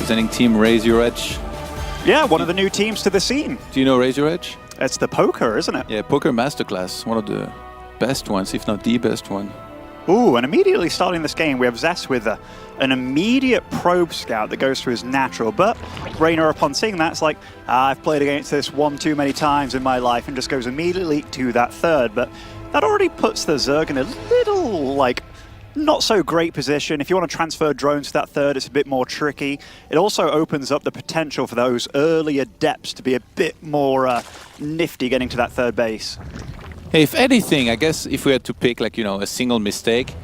representing Team Raise Your Edge. Yeah, one of the new teams to the scene. Do you know Raise Your Edge? It's the poker, isn't it? Yeah, Poker Masterclass, one of the best ones, if not the best one. Ooh, and immediately starting this game, we have Zest with an immediate probe scout that goes through his natural. But Reynor, upon seeing that, it's like, I've played against this one too many times in my life, and just goes immediately to that third. But that already puts the Zerg in a little, like, not so great position. If you want to transfer drones to that third, it's a bit more tricky. It also opens up the potential for those early adepts to be a bit more nifty getting to that third base. If anything, I guess if we had to pick, like, you know, a single mistake,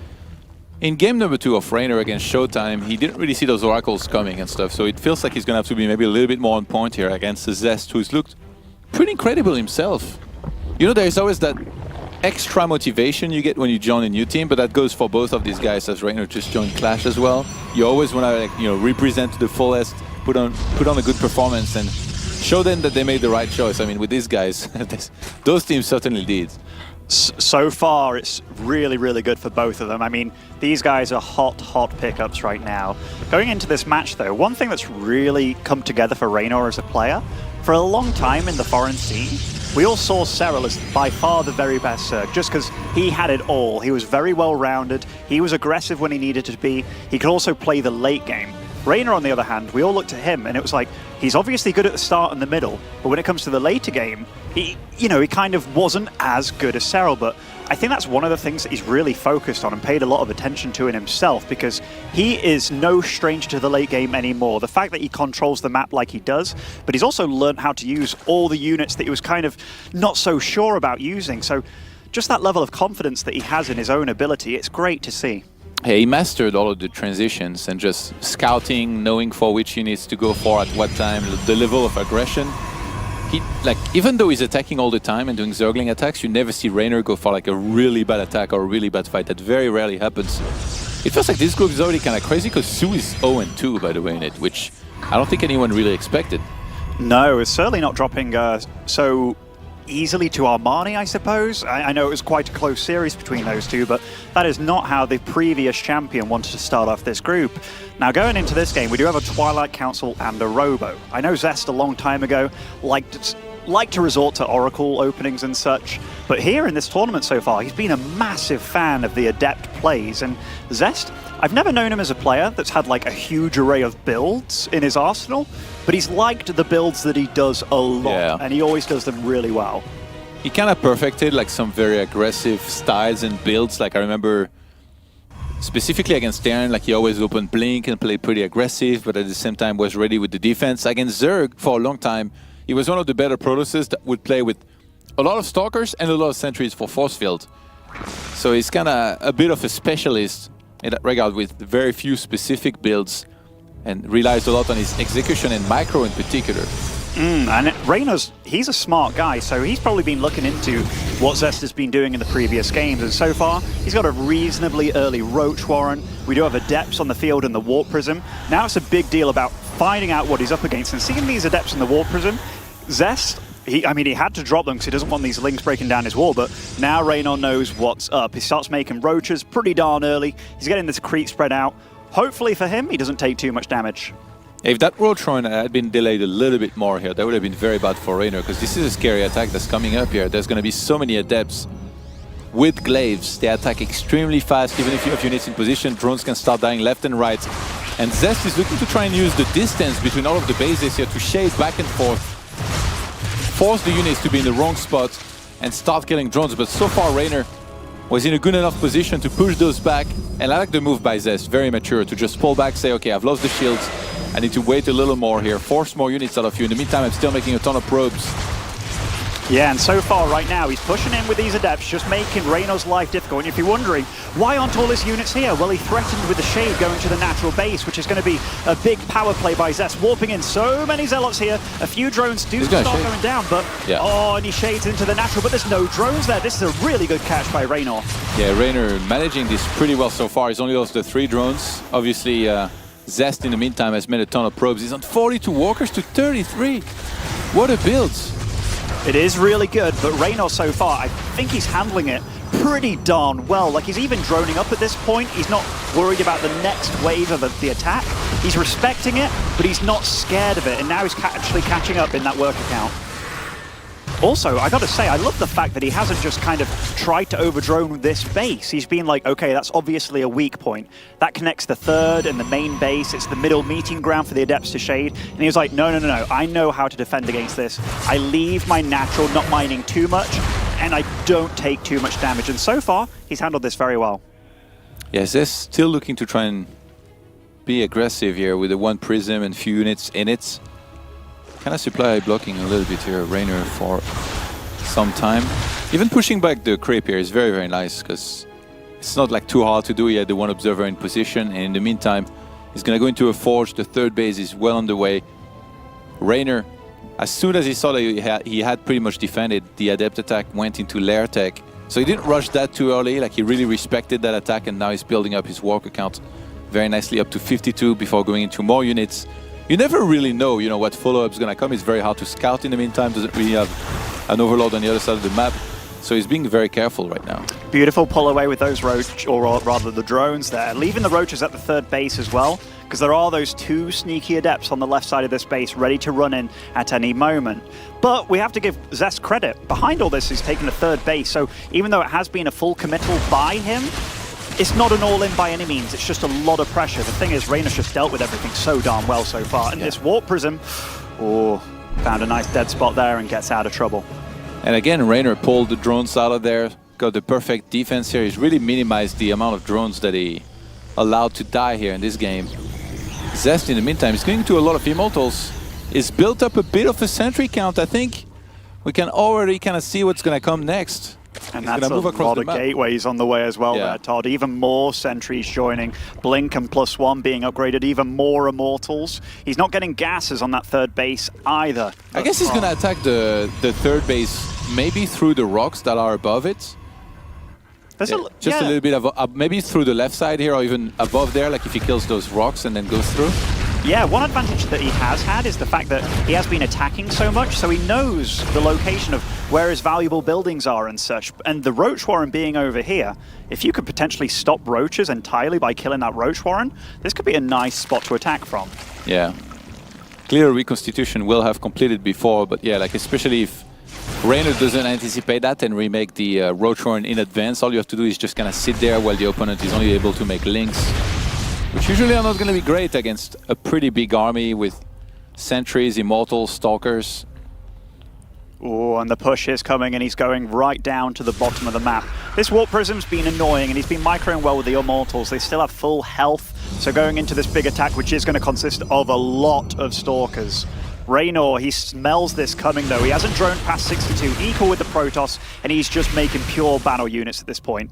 in game number 2 of Reynor against Showtime, he didn't really see those oracles coming and stuff, so it feels like he's going to have to be maybe a little bit more on point here against the Zest, who's looked pretty incredible himself. You know, there's always that extra motivation you get when you join a new team, but that goes for both of these guys, as Reynor just joined Clash as well. You always want to, like, you know, represent to the fullest, put on a good performance, and show them that they made the right choice. I mean, with these guys, those teams certainly did. So far, it's really, really good for both of them. I mean, these guys are hot pickups right now. Going into this match, though, one thing that's really come together for Reynor as a player, for a long time in the foreign scene, we all saw Serral as by far the very best Zerg, just because he had it all. He was very well-rounded, he was aggressive when he needed to be, he could also play the late game. Reynor, on the other hand, we all looked at him and it was like, he's obviously good at the start and the middle, but when it comes to the later game, he kind of wasn't as good as Serral. But I think that's one of the things that he's really focused on and paid a lot of attention to in himself, because he is no stranger to the late game anymore. The fact that he controls the map like he does, but he's also learned how to use all the units that he was kind of not so sure about using. So just that level of confidence that he has in his own ability, it's great to see. Yeah, he mastered all of the transitions and just scouting, knowing for which units to go for at what time, the level of aggression. He, like, even though he's attacking all the time and doing Zergling attacks, you never see Reynor go for like a really bad attack or a really bad fight. That very rarely happens. It feels like this group is already kind of crazy, because Su is 0-2, by the way, in it, which I don't think anyone really expected. No, it's certainly not dropping so easily to Armani, I suppose. I know it was quite a close series between those two, but that is not how the previous champion wanted to start off this group. Now, going into this game, we do have a Twilight Council and a Robo. I know Zest a long time ago liked to resort to Oracle openings and such, but here in this tournament so far, he's been a massive fan of the Adept plays. And Zest, I've never known him as a player that's had like a huge array of builds in his arsenal, but he's liked the builds that he does a lot, and he always does them really well. He kind of perfected like some very aggressive styles and builds. Like I remember specifically against Darren, like he always opened Blink and played pretty aggressive, but at the same time was ready with the defense. Against Zerg, for a long time, he was one of the better Protosses that would play with a lot of Stalkers and a lot of Sentries for Force Field. So he's kind of a bit of a specialist in that regard, with very few specific builds, and relies a lot on his execution and micro in particular. And Reynor's, he's a smart guy, so he's probably been looking into what Zest has been doing in the previous games, and so far he's got a reasonably early Roach Warren. We do have Adepts on the field and the Warp Prism. Now it's a big deal about finding out what he's up against, and seeing these Adepts in the Warp Prism, Zest, he had to drop them because he doesn't want these links breaking down his wall, but now Reynor knows what's up. He starts making Roaches pretty darn early. He's getting this creep spread out. Hopefully for him, he doesn't take too much damage. If that Roach Run had been delayed a little bit more here, that would have been very bad for Reynor, because this is a scary attack that's coming up here. There's going to be so many Adepts with Glaives. They attack extremely fast, even if you have units in position. Drones can start dying left and right. And Zest is looking to try and use the distance between all of the bases here to shade back and forth, force the units to be in the wrong spot and start killing drones. But so far, Reynor was in a good enough position to push those back. And I like the move by Zest, very mature, to just pull back, say, okay, I've lost the shields. I need to wait a little more here, force more units out of you. In the meantime, I'm still making a ton of probes. Yeah, and so far right now, he's pushing in with these Adepts, just making Reynor's life difficult. And if you're wondering, why aren't all his units here? Well, he threatened with the Shade going to the natural base, which is going to be a big power play by Zest, warping in so many Zealots here. A few drones do start going down, but oh, and he shades into the natural, but there's no drones there. This is a really good catch by Reynor. Yeah, Reynor managing this pretty well so far. He's only lost the 3 drones. Obviously, Zest in the meantime has made a ton of probes. He's on 42 walkers to 33. What a build. It is really good, but Reynor so far, I think he's handling it pretty darn well. Like, he's even droning up at this point. He's not worried about the next wave of the attack. He's respecting it, but he's not scared of it. And now he's actually catching up in that work account. Also, I gotta say, I love the fact that he hasn't just kind of tried to overdrone this base. He's been like, okay, that's obviously a weak point. That connects the third and the main base. It's the middle meeting ground for the Adepts to shade. And he was like, no, no, no, no. I know how to defend against this. I leave my natural, not mining too much, and I don't take too much damage. And so far, he's handled this very well. Yes, they're still looking to try and be aggressive here with the one prism and few units in it. Kind of supply blocking a little bit here, Reynor, for some time. Even pushing back the creep here is very, very nice because it's not like too hard to do. He had the one observer in position, and in the meantime, he's going to go into a forge. The third base is well on the way. Reynor, as soon as he saw that he had pretty much defended, the Adept attack went into Lair Tech. So he didn't rush that too early, like he really respected that attack, and now he's building up his walk account very nicely up to 52 before going into more units. You never really know, what follow-up is going to come. It's very hard to scout in the meantime. Doesn't really have an overlord on the other side of the map. So he's being very careful right now. Beautiful pull away with those roach, or rather the drones there. Leaving the roaches at the third base as well, because there are those two sneaky Adepts on the left side of this base ready to run in at any moment. But we have to give Zest credit. Behind all this, he's taken the third base. So even though it has been a full committal by him, it's not an all-in by any means. It's just a lot of pressure. The thing is, Reynor's just dealt with everything so darn well so far. And this Warp Prism, found a nice dead spot there and gets out of trouble. And again, Reynor pulled the drones out of there, got the perfect defense here. He's really minimized the amount of drones that he allowed to die here in this game. Zest, in the meantime, is going to a lot of Immortals. He's built up a bit of a sentry count. I think we can already kind of see what's going to come next. And that's a lot of gateways on the way as well there, Todd. Even more sentries joining. Blink and +1 being upgraded. Even more Immortals. He's not getting gases on that third base either. I guess he's going to attack the third base maybe through the rocks that are above it. Just a little bit of maybe through the left side here, or even above there, like if he kills those rocks and then goes through. Yeah, one advantage that he has had is the fact that he has been attacking so much, so he knows the location of where his valuable buildings are and such. And the Roach Warren being over here, if you could potentially stop roaches entirely by killing that Roach Warren, this could be a nice spot to attack from. Yeah. Clear reconstitution will have completed before, but yeah, like especially if Reynor doesn't anticipate that and remake the Roach Warren in advance, all you have to do is just kind of sit there while the opponent is only able to make links, which usually are not going to be great against a pretty big army with sentries, Immortals, Stalkers. Oh, and the push is coming, and he's going right down to the bottom of the map. This Warp Prism's been annoying, and he's been microing well with the Immortals. They still have full health, so going into this big attack, which is going to consist of a lot of Stalkers. Reynor, he smells this coming, though. He hasn't droned past 62, equal with the Protoss, and he's just making pure battle units at this point.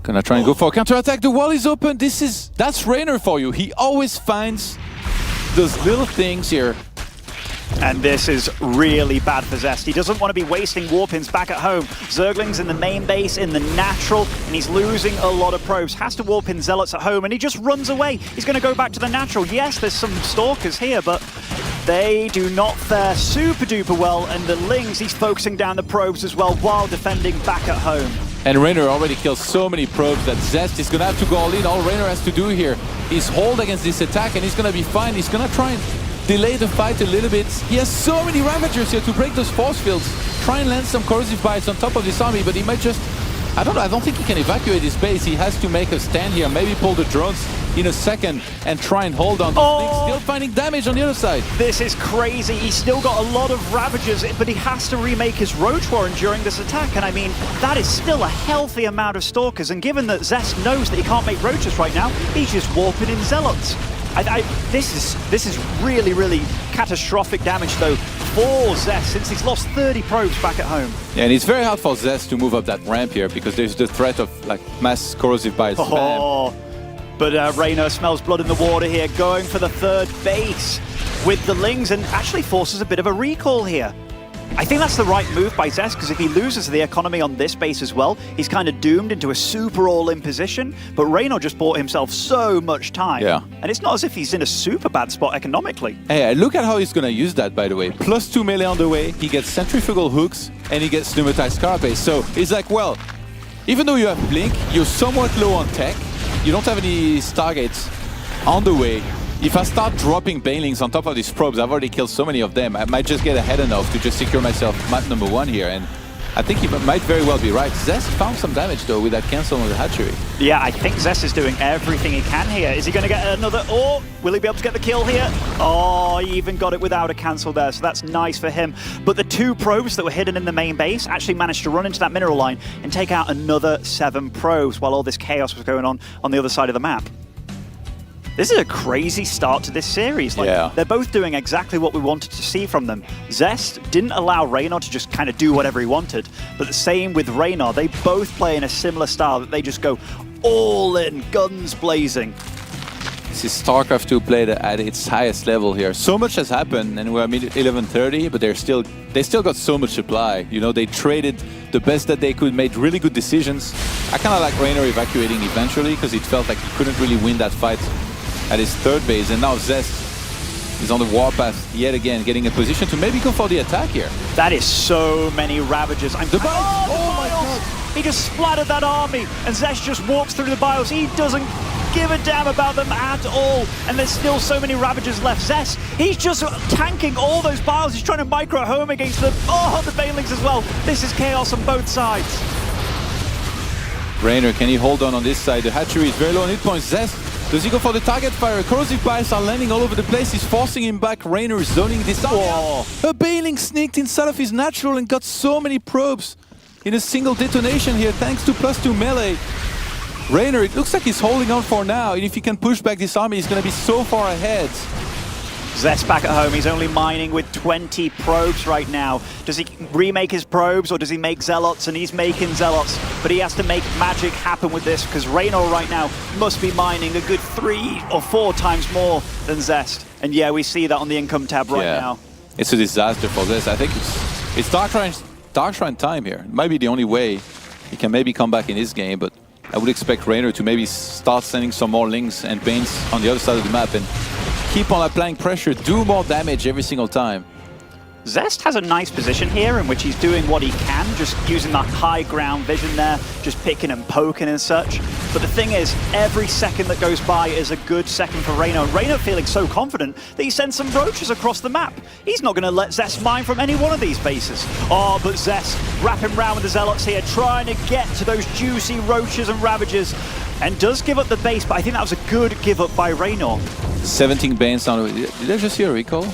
Gonna try and go for a counter-attack. The wall is open. That's Reynor for you. He always finds those little things here. And this is really bad for Zest. He doesn't want to be wasting Warpins back at home. Zergling's in the main base, in the natural, and he's losing a lot of probes. Has to warp in Zealots at home, and he just runs away. He's going to go back to the natural. Yes, there's some Stalkers here, but they do not fare super-duper well. And the Lings, he's focusing down the probes as well while defending back at home. And Reynor already kills so many probes that Zest is going to have to go all in. All Reynor has to do here is hold against this attack, and he's going to be fine. He's going to try and delay the fight a little bit. He has so many Ravagers here to break those force fields. Try and land some corrosive bites on top of this army, but he might just... I don't think he can evacuate his base. He has to make a stand here, maybe pull the drones in a second and try and hold on. Still finding damage on the other side. This is crazy. He's still got a lot of Ravagers, but he has to remake his Roach Warren during this attack. And I mean, that is still a healthy amount of Stalkers. And given that Zest knows that he can't make Roaches right now, he's just warping in Zealots. This is really, really catastrophic damage, though, for Zest, since he's lost 30 probes back at home. Yeah, and it's very hard for Zest to move up that ramp here, because there's the threat of like mass corrosive bites. But Reynor smells blood in the water here, going for the third base with the Lings, and actually forces a bit of a recall here. I think that's the right move by Zest, because if he loses the economy on this base as well, he's kind of doomed into a super all-in position. But Reynor just bought himself so much time. Yeah. And it's not as if he's in a super bad spot economically. Hey, look at how he's going to use that, by the way. +2 melee on the way, he gets centrifugal hooks, and he gets pneumatized carapace. So he's like, well, even though you have Blink, you're somewhat low on tech. You don't have any Stargates on the way. If I start dropping Banelings on top of these probes, I've already killed so many of them, I might just get ahead enough to just secure myself map number 1 here. And I think he might very well be right. Zest found some damage though with that cancel on the hatchery. Yeah, I think Zest is doing everything he can here. Is he going to get another? Or will he be able to get the kill here? Oh, he even got it without a cancel there, so that's nice for him. But the 2 probes that were hidden in the main base actually managed to run into that mineral line and take out another 7 probes while all this chaos was going on the other side of the map. This is a crazy start to this series. Like, yeah. They're both doing exactly what we wanted to see from them. Zest didn't allow Reynor to just kind of do whatever he wanted, but the same with Reynor. They both play in a similar style that they just go all in, guns blazing. This is StarCraft 2 played at its highest level here. So much has happened, and we're at 11:30, but they still got so much supply. You know, they traded the best that they could, made really good decisions. I kind of like Reynor evacuating eventually because it felt like he couldn't really win that fight at his 3rd base, and now Zest is on the warpath yet again, getting a position to maybe go for the attack here. That is so many Ravagers. The Biles! Oh my God! He just splattered that army, and Zest just walks through the Biles. He doesn't give a damn about them at all, and there's still so many Ravagers left. Zest, he's just tanking all those Biles. He's trying to micro home against them. Oh, the Banelings as well. This is chaos on both sides. Reynor, can he hold on this side? The hatchery is very low on hit points. Zest, does he go for the target fire? Corrosive bites are landing all over the place. He's forcing him back. Reynor is zoning this out. A Baneling sneaked inside of his natural and got so many probes in a single detonation here, thanks to +2 melee. Reynor, it looks like he's holding on for now, and if he can push back this army, he's going to be so far ahead. Zest back at home, he's only mining with 20 probes right now. Does he remake his probes or does he make Zealots? And he's making Zealots, but he has to make magic happen with this because Reynor right now must be mining a good 3 or 4 times more than Zest. And yeah, we see that on the income tab right now. It's a disaster for Zest. I think it's Dark Shrine time here. It might be the only way he can maybe come back in this game, but I would expect Reynor to maybe start sending some more Lings and Banes on the other side of the map and keep on applying pressure, do more damage every single time. Zest has a nice position here in which he's doing what he can, just using that high ground vision there, just picking and poking and such. But the thing is, every second that goes by is a good second for Reynor. Reynor feeling so confident that he sends some roaches across the map. He's not going to let Zest mine from any one of these bases. Oh, but Zest wrapping around with the Zealots here, trying to get to those juicy roaches and Ravagers, and does give up the base, but I think that was a good give up by Reynor. 17 Banes down. Did I just hear a recall?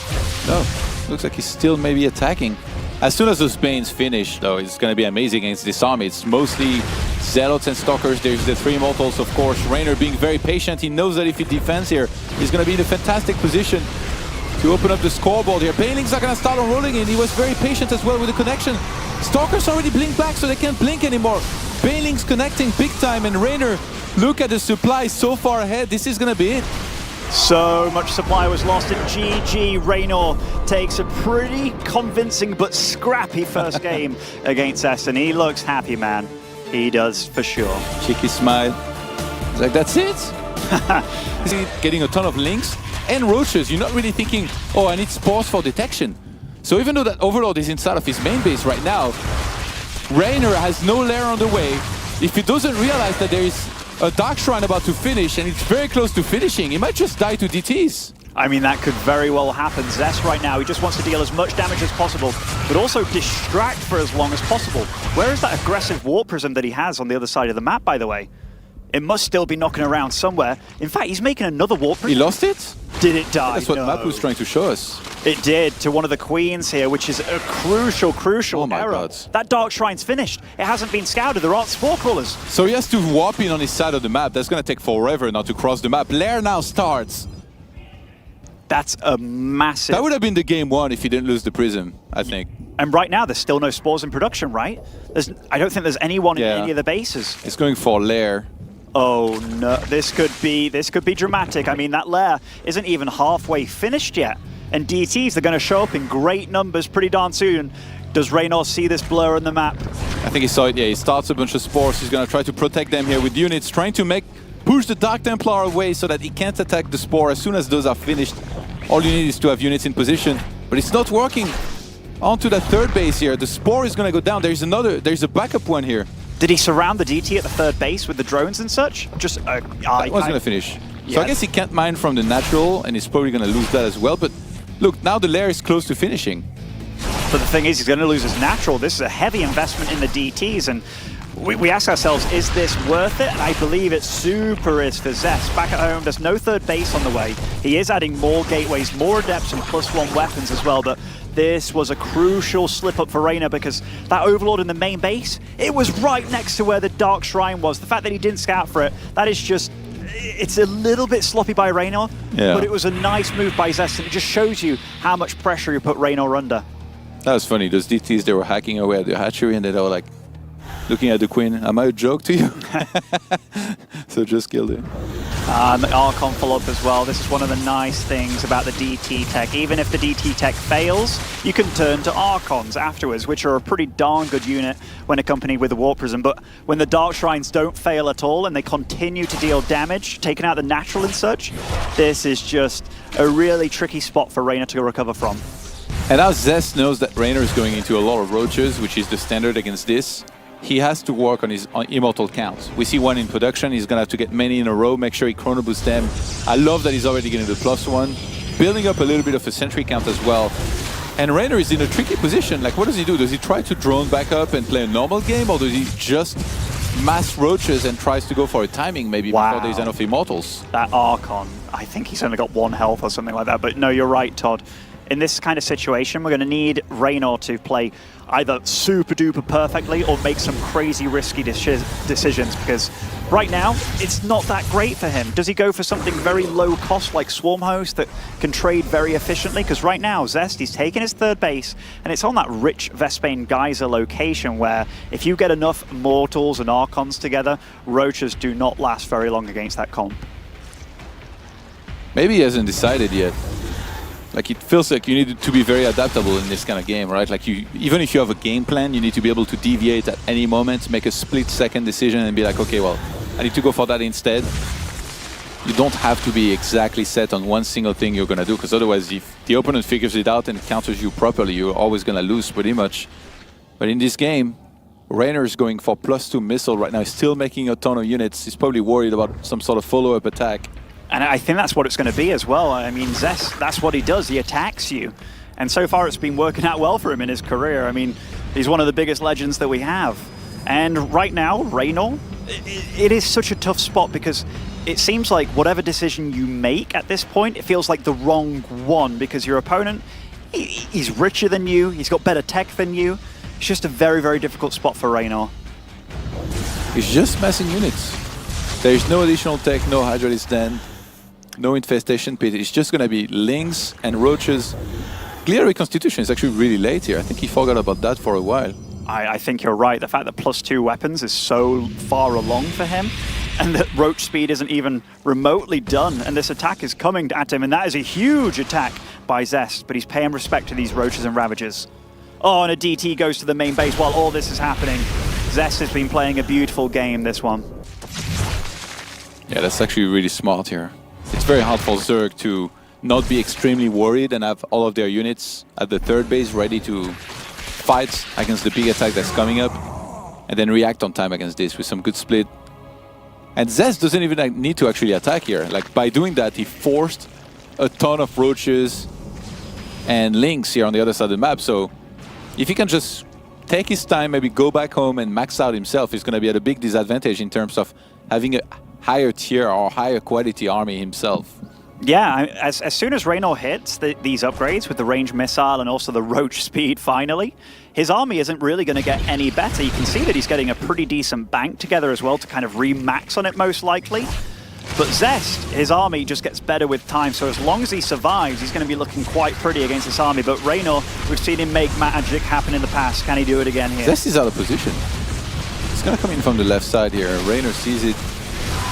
No. Looks like he's still maybe attacking. As soon as those Banes finish, though, it's going to be amazing against this army. It's mostly Zealots and Stalkers. There's the 3 Immortals, of course. Reynor being very patient. He knows that if he defends here, he's going to be in a fantastic position to open up the scoreboard here. Banelings are going to start on rolling in. He was very patient as well with the connection. Stalkers already blink back, so they can't blink anymore. Banelings connecting big time, and Reynor, look at the supply so far ahead. This is going to be it. So much supply was lost in GG. Reynor takes a pretty convincing but scrappy first game against Zest, and he looks happy, man. He does, for sure. Cheeky smile. He's like, that's it? He's getting a ton of Lings and Roaches. You're not really thinking, oh, I need spores for detection. So even though that Overlord is inside of his main base right now, Reynor has no lair on the way. If he doesn't realize that there is a Dark Shrine about to finish, and it's very close to finishing, he might just die to DTs. I mean, that could very well happen. Zest right now, he just wants to deal as much damage as possible, but also distract for as long as possible. Where is that aggressive Warp Prism that he has on the other side of the map, by the way? It must still be knocking around somewhere. In fact, he's making another Warp Prism. He lost it? Did it die? That's what no. Map was trying to show us. It did, to one of the Queens here, which is a crucial Oh my error. God. That Dark Shrine's finished. It hasn't been scouted. There aren't Spore Crawlers. So he has to warp in on his side of the map. That's going to take forever now to cross the map. Lair now starts. That's a massive... That would have been the game 1 if he didn't lose the Prism, I think. And right now, there's still no Spores in production, right? I don't think there's anyone in any of the bases. It's going for Lair. Oh no, this could be dramatic. I mean, that lair isn't even halfway finished yet. And DTs, they're going to show up in great numbers pretty darn soon. Does Reynor see this blur on the map? I think he saw it, yeah. He starts a bunch of spores. He's going to try to protect them here with units, trying to push the Dark Templar away so that he can't attack the spore. As soon as those are finished, all you need is to have units in position. But it's not working. Onto that 3rd base here. The spore is going to go down. There's a backup one here. Did he surround the DT at the third base with the drones and such? Just that was going to finish. Yeah. So I guess he can't mine from the natural, and he's probably going to lose that as well. But look, now the lair is close to finishing. But the thing is, he's going to lose his natural. This is a heavy investment in the DTs, and we ask ourselves, is this worth it? And I believe it super is for Zest. Back at home, there's no third base on the way. He is adding more gateways, more adepts, and +1 weapons as well. But this was a crucial slip-up for Reynor because that Overlord in the main base, it was right next to where the Dark Shrine was. The fact that he didn't scout for it, that is just... It's a little bit sloppy by Reynor, but it was a nice move by Zest, and it just shows you how much pressure you put Reynor under. That was funny. Those DTs, they were hacking away at the hatchery, and they were like looking at the Queen. Am I a joke to you? So just killed it. And the Archon follow-up as well. This is one of the nice things about the DT tech. Even if the DT tech fails, you can turn to Archons afterwards, which are a pretty darn good unit when accompanied with the Warp Prism. But when the Dark Shrines don't fail at all and they continue to deal damage, taking out the natural and such, this is just a really tricky spot for Reynor to recover from. And now Zest knows that Reynor is going into a lot of roaches, which is the standard against this. He has to work on his immortal counts. We see one in production. He's going to have to get many in a row, make sure he chrono boosts them. I love that he's already getting the +1, building up a little bit of a sentry count as well. And Reynor is in a tricky position. Like, what does he do? Does he try to drone back up and play a normal game, or does he just mass roaches and tries to go for a timing maybe before there's enough immortals? That Archon, I think he's only got 1 health or something like that. But no, you're right, Todd. In this kind of situation, we're going to need Reynor to play either super duper perfectly or make some crazy risky decisions, because right now it's not that great for him. Does he go for something very low cost like Swarm Host that can trade very efficiently? Because right now Zest, he's taking his third base, and it's on that rich Vespane Geyser location where if you get enough Mortals and Archons together, roaches do not last very long against that comp. Maybe he hasn't decided yet. Like, it feels like you need to be very adaptable in this kind of game, right? Like, even if you have a game plan, you need to be able to deviate at any moment, make a split-second decision and be like, okay, well, I need to go for that instead. You don't have to be exactly set on one single thing you're going to do, because otherwise, if the opponent figures it out and counters you properly, you're always going to lose pretty much. But in this game, Reynor is going for +2 missile right now. He's still making a ton of units. He's probably worried about some sort of follow-up attack. And I think that's what it's going to be as well. I mean, Zest, that's what he does. He attacks you. And so far, it's been working out well for him in his career. I mean, he's one of the biggest legends that we have. And right now, Reynor, it is such a tough spot because it seems like whatever decision you make at this point, it feels like the wrong one, because your opponent, he's richer than you, he's got better tech than you. It's just a very, very difficult spot for Reynor. He's just massing units. There's no additional tech, no Hydralis Den. No infestation pit. It's just going to be lings and roaches. Clear reconstitution is actually really late here. I think he forgot about that for a while. I think you're right. The fact that +2 weapons is so far along for him, and that roach speed isn't even remotely done, and this attack is coming at him, and that is a huge attack by Zest, but he's paying respect to these roaches and ravagers. Oh, and a DT goes to the main base while all this is happening. Zest has been playing a beautiful game, this one. Yeah, that's actually really smart here. It's very hard for Zerg to not be extremely worried and have all of their units at the third base ready to fight against the big attack that's coming up, and then react on time against this with some good split. And Zest doesn't even need to actually attack here. Like, by doing that, he forced a ton of roaches and lings here on the other side of the map. So if he can just take his time, maybe go back home and max out himself, he's going to be at a big disadvantage in terms of having a higher tier or higher quality army himself. Yeah, as soon as Reynor hits these upgrades with the range missile and also the roach speed finally, his army isn't really going to get any better. You can see that he's getting a pretty decent bank together as well to kind of re-max on it most likely. But Zest, his army just gets better with time, so as long as he survives, he's going to be looking quite pretty against this army. But Reynor, we've seen him make magic happen in the past. Can he do it again here? Zest is out of position. He's going to come in from the left side here. Reynor sees it.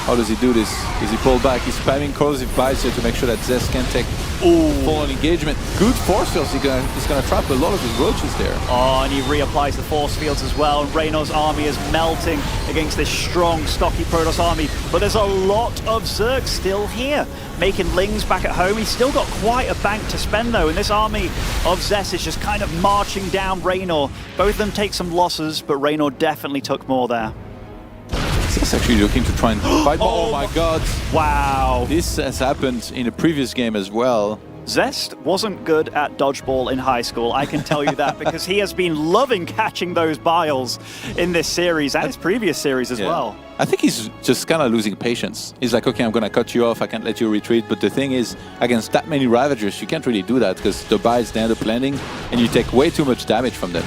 How does he do this? Does he pull back? He's spamming corrosive bites here to make sure that Zest can take full engagement. Good force fields. He's going to trap a lot of his roaches there. Oh, and he reapplies the force fields as well. And Reynor's army is melting against this strong, stocky Protoss army. But there's a lot of Zerg still here, making lings back at home. He's still got quite a bank to spend, though. And this army of Zest is just kind of marching down Reynor. Both of them take some losses, but Reynor definitely took more there. Zest actually looking to try and fight more. Oh my god! Wow. This has happened in a previous game as well. Zest wasn't good at dodgeball in high school, I can tell you that, because he has been loving catching those biles in this series and his previous series as well. I think he's just kind of losing patience. He's like, okay, I'm going to cut you off, I can't let you retreat. But the thing is, against that many Ravagers, you can't really do that because the biles, they end up landing and you take way too much damage from them.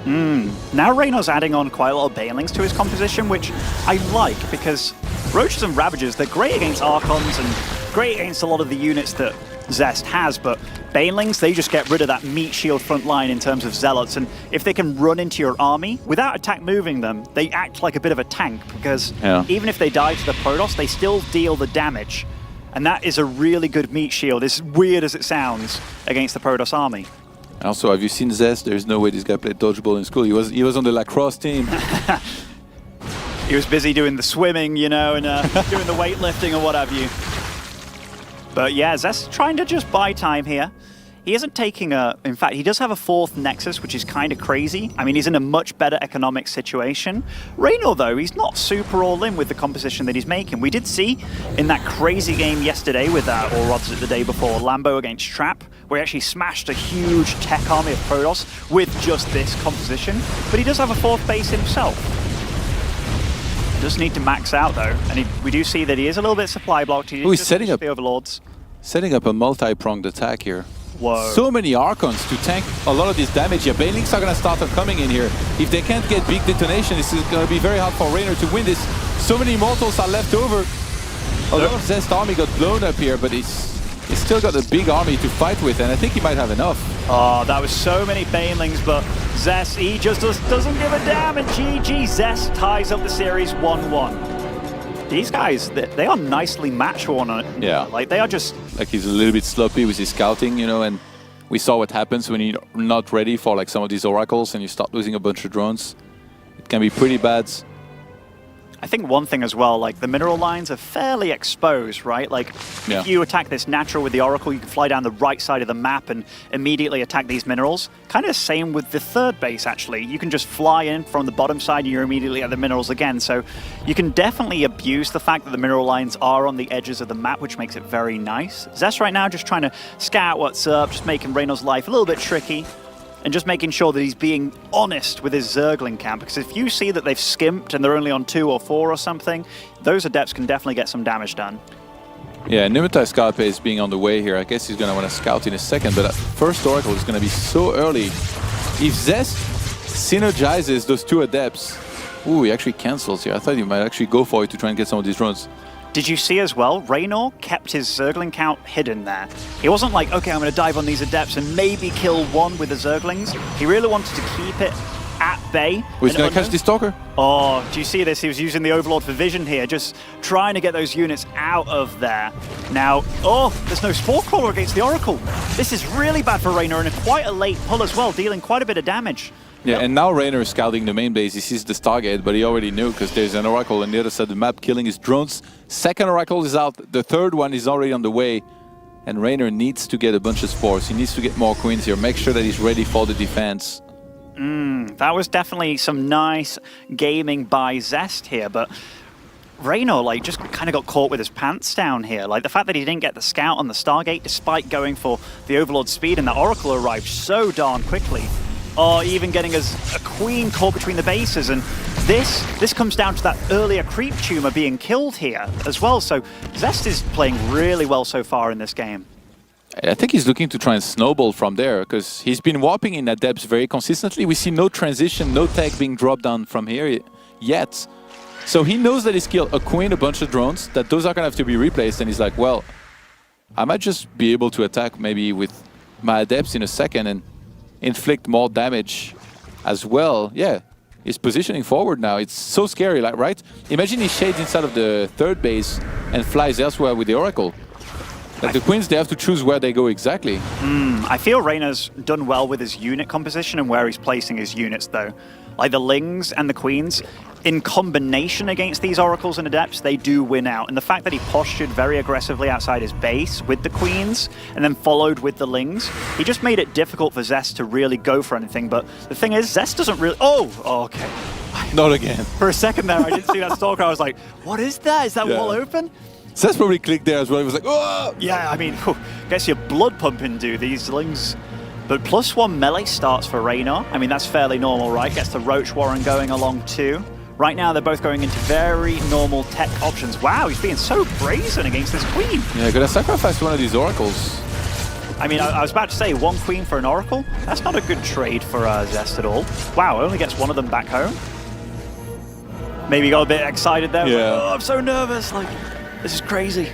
Now Reynor's adding on quite a lot of Banelings to his composition, which I like because Roaches and Ravagers, they're great against Archons and great against a lot of the units that Zest has, but Banelings, they just get rid of that meat shield front line in terms of Zealots, and if they can run into your army without attack moving them, they act like a bit of a tank because even if they die to the Protoss, they still deal the damage, and that is a really good meat shield, as weird as it sounds, against the Protoss army. Also, have you seen Zest? There's no way this guy played dodgeball in school. He was on the lacrosse team. He was busy doing the swimming, you know, and doing the weightlifting or what have you. But yeah, Zest trying to just buy time here. He isn't taking a... In fact, he does have a 4th Nexus, which is kind of crazy. I mean, he's in a much better economic situation. Reynor, though, he's not super all-in with the composition that he's making. We did see in that crazy game yesterday with, or rather the day before, Lambo against Trap, where he actually smashed a huge tech army of Protoss with just this composition. But he does have a 4th base himself. Does need to max out though, and we do see that he is a little bit supply blocked. He's setting up the Overlords. Setting up a multi-pronged attack here. Whoa. So many Archons to tank a lot of this damage here. Banelings are going to start coming in here. If they can't get big detonation, this is going to be very hard for Reynor to win this. So many Mortals are left over. A lot of Zest army got blown up here, but he's still got a big army to fight with, and I think he might have enough. Oh, that was so many Banelings, but Zest, he just doesn't give a damn, and GG, Zest ties up the series 1-1. These guys, they are nicely matched one on it. Yeah. Like, they are just... Like, he's a little bit sloppy with his scouting, you know, and we saw what happens when you're not ready for, like, some of these oracles and you start losing a bunch of drones. It can be pretty bad. I think one thing as well, like the mineral lines are fairly exposed, right? Like if you attack this natural with the Oracle, you can fly down the right side of the map and immediately attack these minerals. Kind of same with the 3rd base, actually. You can just fly in from the bottom side and you're immediately at the minerals again. So you can definitely abuse the fact that the mineral lines are on the edges of the map, which makes it very nice. Zest right now just trying to scout what's up, just making Reynor's life a little bit tricky. And just making sure that he's being honest with his Zergling camp, because if you see that they've skimped and they're only on 2 or 4 or something, those Adepts can definitely get some damage done. Yeah, Nimetai Scarpe is being on the way here. I guess he's going to want to scout in a second, but that first Oracle is going to be so early. If Zest synergizes those 2 Adepts, ooh, he actually cancels here. I thought he might actually go for it to try and get some of these drones. Did you see as well, Reynor kept his Zergling count hidden there. He wasn't like, okay, I'm going to dive on these Adepts and maybe kill one with the Zerglings. He really wanted to keep it at bay. Oh, he's going to catch the Stalker? Oh, do you see this? He was using the Overlord for vision here, just trying to get those units out of there. Now, oh, there's no Spore Crawler against the Oracle. This is really bad for Reynor, and quite a late pull as well, dealing quite a bit of damage. Yeah, and now Reynor is scouting the main base. He sees the Stargate, but he already knew because there's an Oracle on the other side of the map killing his drones. 2nd Oracle is out. The 3rd one is already on the way. And Reynor needs to get a bunch of spores. He needs to get more Queens here. Make sure that he's ready for the defense. That was definitely some nice gaming by Zest here, but Reynor, like, just kind of got caught with his pants down here. Like, the fact that he didn't get the scout on the Stargate despite going for the Overlord speed, and the Oracle arrived so darn quickly. Or even getting a Queen caught between the bases, and this comes down to that earlier creep tumor being killed here as well. So Zest is playing really well so far in this game. I think he's looking to try and snowball from there because he's been warping in Adepts very consistently. We see no transition, no tech being dropped down from here yet. So he knows that he's killed a Queen, a bunch of drones, that those are going to have to be replaced, and he's like, well, I might just be able to attack maybe with my Adepts in a second and inflict more damage as well. Yeah, he's positioning forward now. It's so scary, like, right? Imagine he shades inside of the 3rd base and flies elsewhere with the Oracle. Like, the Queens, they have to choose where they go exactly. I feel Reynor's done well with his unit composition and where he's placing his units, though. Like the Lings and the Queens, in combination against these Oracles and Adepts, they do win out. And the fact that he postured very aggressively outside his base with the Queens and then followed with the Lings, he just made it difficult for Zest to really go for anything. But the thing is, Zest doesn't really... Oh, okay. Not again. For a second there, I didn't see that stalker. I was like, what is that? Is that wall open? Zest probably clicked there as well. He was like, oh! Yeah, I mean, gets your blood pumping, dude, these lings. But +1 melee starts for Reynor. I mean, that's fairly normal, right? Gets the Roach Warren going along too. Right now, they're both going into very normal tech options. Wow, he's being so brazen against this queen. Yeah, gonna sacrifice one of these oracles. I mean, I was about to say, 1 queen for an oracle? That's not a good trade for Zest at all. Wow, only gets one of them back home. Maybe got a bit excited there. Yeah. Like, oh, I'm so nervous. Like, this is crazy.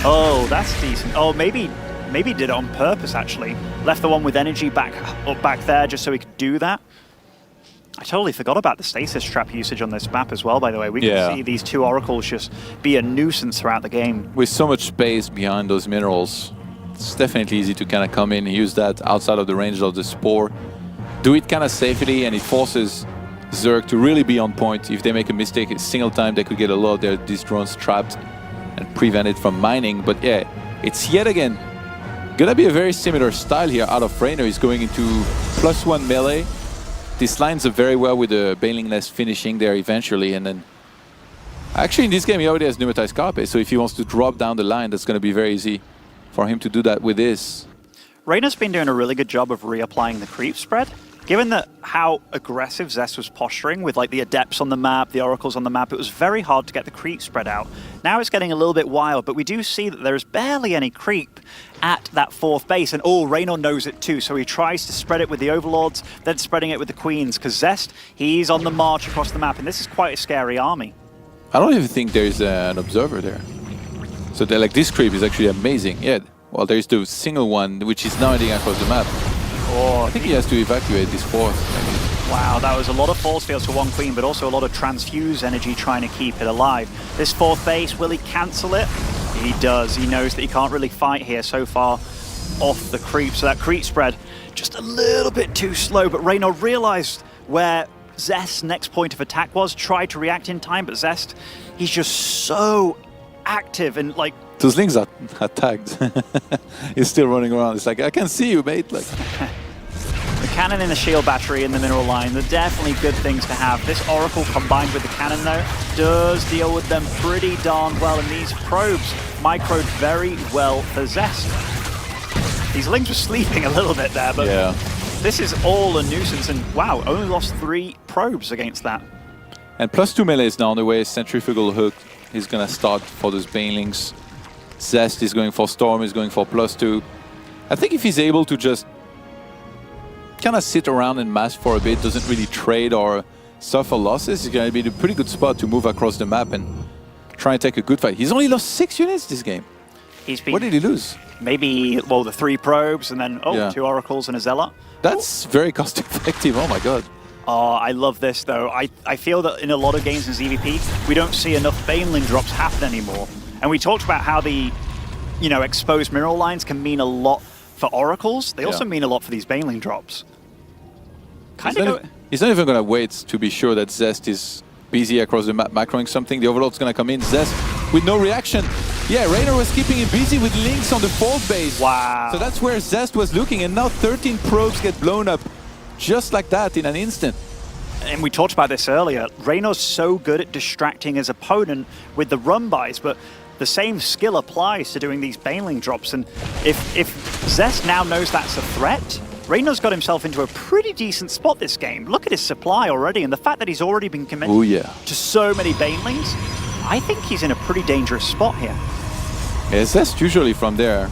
Oh, that's decent. Oh, maybe did it on purpose, actually. Left the one with energy back there just so he could do that. I totally forgot about the stasis trap usage on this map as well, by the way. We can see these 2 oracles just be a nuisance throughout the game. With so much space behind those minerals, it's definitely easy to kind of come in and use that outside of the range of the Spore. Do it kind of safely, and it forces Zerg to really be on point. If they make a mistake a single time, they could get a lot of these drones trapped and prevent it from mining. But yeah, it's yet again gonna be a very similar style here out of Reynor. He's going into +1 melee. This lines up very well with the Banelingless finishing there eventually, and then actually in this game he already has Pneumatized Carpe, so if he wants to drop down the line, that's gonna be very easy for him to do that with this. Reynor's been doing a really good job of reapplying the creep spread. Given that how aggressive Zest was posturing with like the Adepts on the map, the Oracles on the map, it was very hard to get the creep spread out. Now it's getting a little bit wild, but we do see that there's barely any creep at that 4th base, and Reynor knows it too, so he tries to spread it with the Overlords, then spreading it with the Queens, because Zest, he's on the march across the map, and this is quite a scary army. I don't even think there's an observer there. So like this creep is actually amazing. Yeah, well, there's the single one, which is now heading across the map. Oh, I think he has to evacuate this 4th. Wow, that was a lot of force fields for 1 queen, but also a lot of transfuse energy trying to keep it alive. This 4th base, will he cancel it? He does. He knows that he can't really fight here so far off the creep. So that creep spread, just a little bit too slow, but Reynor realized where Zest's next point of attack was, tried to react in time, but Zest, he's just so active and like... Those lings are tagged. He's still running around. It's like, I can see you, mate. Like... The cannon and the shield battery in the mineral line, they're definitely good things to have. This Oracle combined with the cannon, though, does deal with them pretty darn well. And these probes microed very well for Zest. These lings were sleeping a little bit there, but this is all a nuisance. And wow, only lost 3 probes against that. And +2 melee is now on the way. Centrifugal Hook is going to start for those Banelings. Zest is going for Storm, is going for +2. I think if he's able to just kind of sit around and mask for a bit, doesn't really trade or suffer losses, he's going to be in a pretty good spot to move across the map and try and take a good fight. He's only lost 6 units this game. What did he lose? Maybe, well, the 3 probes and then, 2 Oracles and a Zealot. That's very cost effective, oh my god. Oh, I love this though. I feel that in a lot of games in ZVP, we don't see enough Baneling drops happen anymore. And we talked about how the, exposed mineral lines can mean a lot for Oracles. They also mean a lot for these Baneling drops. He's not even going to wait to be sure that Zest is busy across the map macroing something. The Overlord's going to come in. Zest with no reaction. Yeah, Reynor was keeping him busy with links on the 4th base. Wow. So that's where Zest was looking, and now 13 probes get blown up just like that in an instant. And we talked about this earlier. Reynor's so good at distracting his opponent with the run-bys, but the same skill applies to doing these Baneling drops. And if Zest now knows that's a threat, Reynor's got himself into a pretty decent spot this game. Look at his supply already, and the fact that he's already been committed to so many Banelings, I think he's in a pretty dangerous spot here. Yeah, Zest usually from there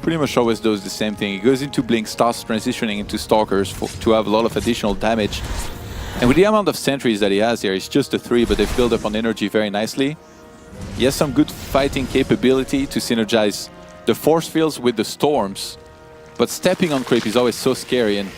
pretty much always does the same thing. He goes into Blink, starts transitioning into Stalkers to have a lot of additional damage. And with the amount of sentries that he has here, it's just a 3, but they've built up on energy very nicely. He has some good fighting capability to synergize the force fields with the storms. But stepping on creep is always so scary, and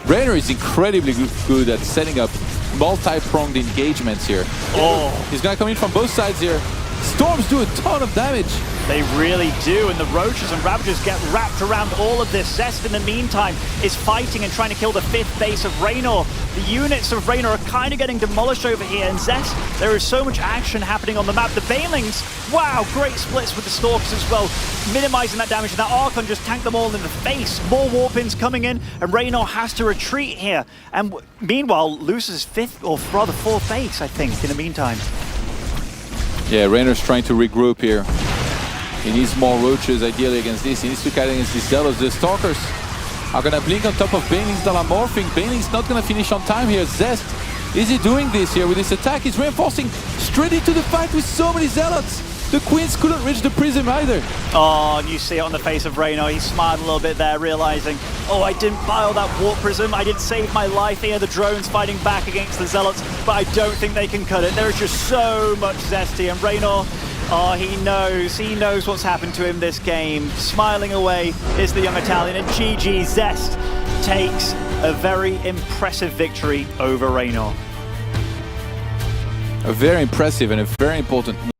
Reynor is incredibly good at setting up multi-pronged engagements here. Oh, he's gonna come in from both sides here. Storms do a ton of damage. They really do, and the Roaches and Ravagers get wrapped around all of this. Zest, in the meantime, is fighting and trying to kill the 5th base of Reynor. The units of Reynor are kind of getting demolished over here, and Zest, there is so much action happening on the map. The Banelings, wow, great splits with the Stalkers as well, minimizing that damage, and that Archon just tanked them all in the face. More Warpins coming in, and Reynor has to retreat here, and meanwhile, loses 5th, or rather 4th base, I think, in the meantime. Yeah, Reynor's trying to regroup here. He needs more Roaches, ideally, against this. He needs to cut against these Zealots. The Stalkers are going to blink on top of Banelings that are morphing. Banelings not going to finish on time here. Zest, is he doing this here with this attack? He's reinforcing straight into the fight with so many Zealots. The Queens couldn't reach the Prism either. Oh, and you see it on the face of Reynor. He smiled a little bit there, realizing, oh, I didn't buy all that Warp Prism. I did save my life here. The drones fighting back against the Zealots, but I don't think they can cut it. There is just so much Zesty, and Reynor, oh, he knows what's happened to him this game. Smiling away is the young Italian, and GG, Zest takes a very impressive victory over Reynor. A very impressive and a very important